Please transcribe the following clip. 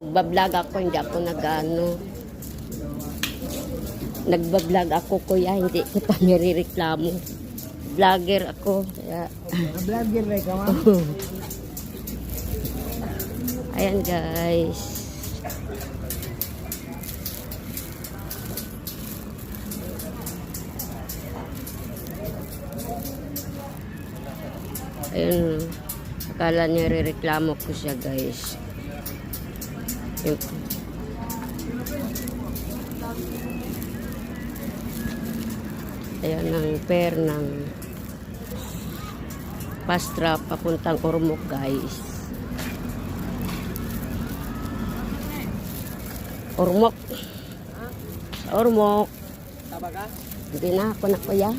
Nagbablog ako, hindi ako nag-ano. Nagbablog ako, kuya, hindi kita nirereklamo. Vlogger ako. Kaya... Vlogger na ka, ma'am? Ayan, guys. Ayun. Akala niya rereklamo ko siya, guys. Yun. Ayan ang pair ng Pastra papuntang Ormoc, guys. Ormoc. Ormoc. Taba ka? Hindi na ako na, kuya.